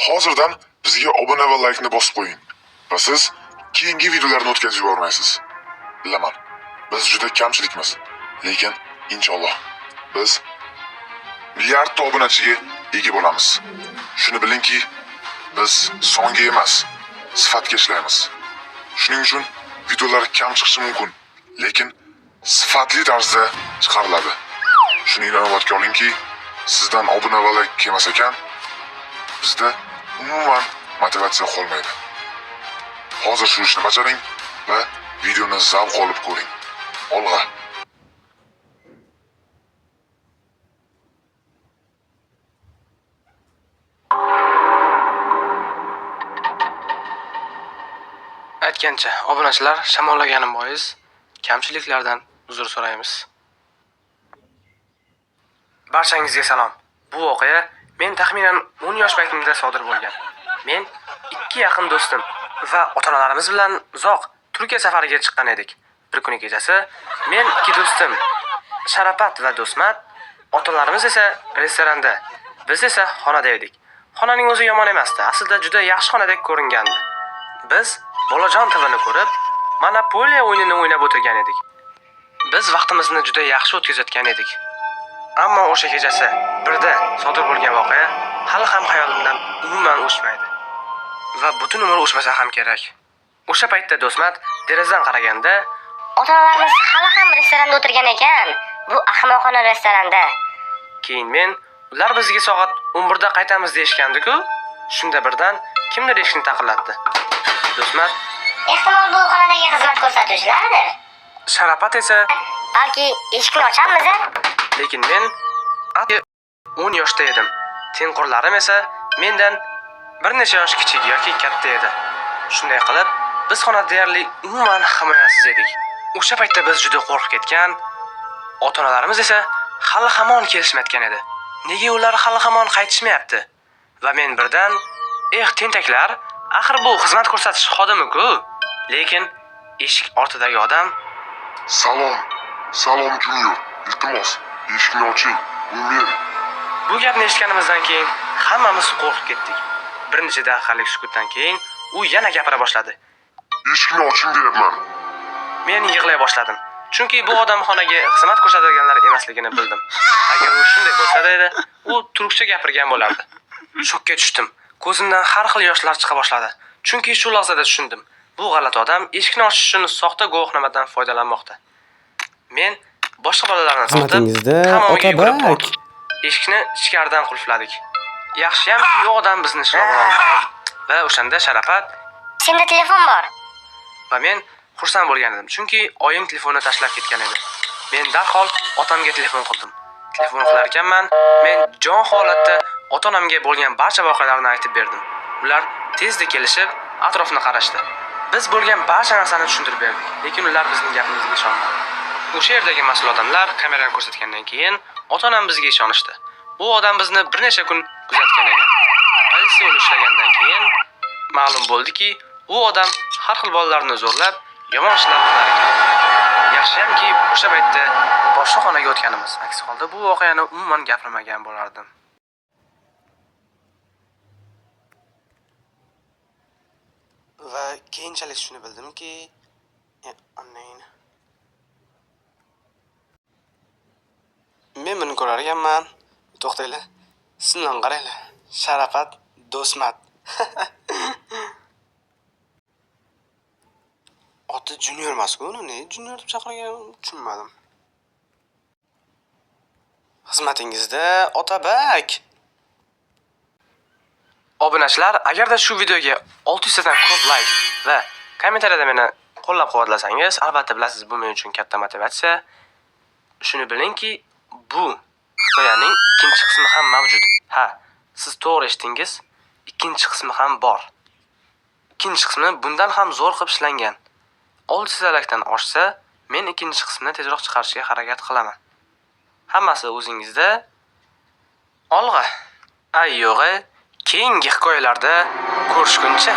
Hozirdan bizga obuna va laykni bosib qo'ying. Va siz keyingi videolarni o'tkazib yubormaysiz. Bilaman, biz juda kamchilikmiz, lekin inshaalloh biz milliardta obunachiga ega bo'lamiz. Shuni bilingki, biz songa emas, sifatga ishlaymiz. Shuning uchun videolar kam chiqishi mumkin, lekin sifatli tarzda chiqariladi. Shuni inobatga olingki, sizdan obuna va layk kelmas ekan, bizda umuman motivatsiya qolmaydi. Hozir shu ishni bajaring va videoni zavq olib ko'ring. Olg'a! Aytgancha, obunachilar shamollaganim bois kamchiliklardan uzr so'raymiz. Barchangizga salom. Bu voqea men taxminan 10 yosh paytimda sodir bo'lgan. Men 2 yaqin do'stim va ota-onalarimiz bilan uzoq Turkiya safariga chiqqan edik. Bir kuni kechasi men 2 do'stim Sharapat va Do'smat, otalarimiz esa restoranda, biz esa xonada edik. Xonaning o'zi yomon emasdi. Aslida juda yaxshi xonadek ko'ringandi. Biz Bolajon TVni ko'rib, Monopoliya o'yinini o'ynab o'tirgan edik. Biz vaqtimizni juda yaxshi o'tkazayotgan edik. Ammo o'sha kechasi birda sodir bo'lgan voqea hali ham xayolimdan umuman o'chmaydi. Va butun umr o'chmasa ham kerak. O'sha paytda Do'smat derazadan qaraganda, ota-onalarimiz hali ham restoranda o'tirgan ekan. Bu ahmoqona restoranda. keyin men ular bizga soat 11 da qaytamiz deyishgandi-ku, shunda birdan kimdir eshikni taqillatdi. Do'smat, Ehtimol bu xonadagi xizmat ko'rsatuvchilardir. Sharapat esa, Balki eshikni ochamiz-a? lekin men 10 yoshda edim. Tengqurlarim esa mendan bir necha yosh kichik yoki katta edi. Shunday qilib, biz xonada deyarli umuman himoyasiz edik. O'sha paytda biz juda qo'rqib ketgan, ota-onalarimiz esa hali hamon kelishmayotgan edi. Nega ular hali hamon qaytishmayapti? Va men birdan, tentaklar, axir bu xizmat ko'rsatish xodimi-ku. Lekin eshik ortidagi odam, Salom Junior. Iltimos, eshikni oching. Bu men. bu gapni eshitganimizdan keyin hammamiz qo'rqib ketdik. Bir necha daqiqalik sukutdan keyin u yana gapira boshladi. Eshikni oching deyapman. Men yig'lay boshladim. Chunki bu odam xonaga xizmat ko'rsatadiganlar emasligini bildim. Agar u shunday bo'lsa edi, u turkcha gapirgan bo'lardi. Shokka tushdim. Ko'zimdan har xil yoshlar chiqa boshladi. Chunki shu lahzada tushundim. Bu g'alati odam eshikni ochish uchun soxta guvohnomadan foydalanmoqda. Men boshqa bolalarni Xizmatingizda Otabek. Otabek. Eshikni ichkaridan qulfladik. Yaxshiyamki u odam bizni ishlab oldi. Va o'shanda Sharapat Senda telefon bor. va men xursand bo'lgan edim, chunki oyim telefonni tashlab ketgan edi. Men darhol otamga telefon qildim. Telefon qilar ekanman, men jon holatda ota-onamga bo'lgan barcha voqealarni aytib berdim. Ular tezda kelishib, atrofni qarashdi. Biz bo'lgan barcha narsani tushuntirib berdik, lekin ular bizning gapimizga ishonmadi. O'sha yerdagi mas'ul odamlar kameraga ko'rsatgandan keyin ota-onam bizga ishonishdi. Bu odam bizni bir necha kun kuzatgan edi. Politsiya uni ushlagandan keyin ma'lum bo'ldiki, u odam har xil bolalarni zo'rlab, yomon ishlar qilar ekan. Yaxshiyamki o'sha paytda boshqa xonaga o'tganimiz. Aks holda bu voqeani umuman gapirmagan bo'lardim. Va keyinchalik shuni bildimki, men buni ko'rar ekanman. To'xtanglar. Sizlarni qaranglar. Sharapat, Do'smat. Oti Junior emas-ku, uni Junior deb chaqirgan tushunmadim. Xizmatingizda Otabek. Obunachilar, agarda shu videoga 600 dan ko'p like va kommentariyada meni qo'llab-quvvatlasangiz, albatta bilasiz, bu men uchun katta motivatsiya. Shuni bilingki, bu hikoyaning ikkinchi qismi ham mavjud. Ha, siz to'g'ri eshitdingiz, ikkinchi qismi ham bor. Ikkinchi qismi bundan ham zo'r qilib ishlangan. 600 lakdan oshsa, men ikkinchi qismini tezroq chiqarishga harakat qilaman. Hammasi o'zingizda. Olg'a. Ay yo'g'i, keyingi hikoyalarda ko'rishguncha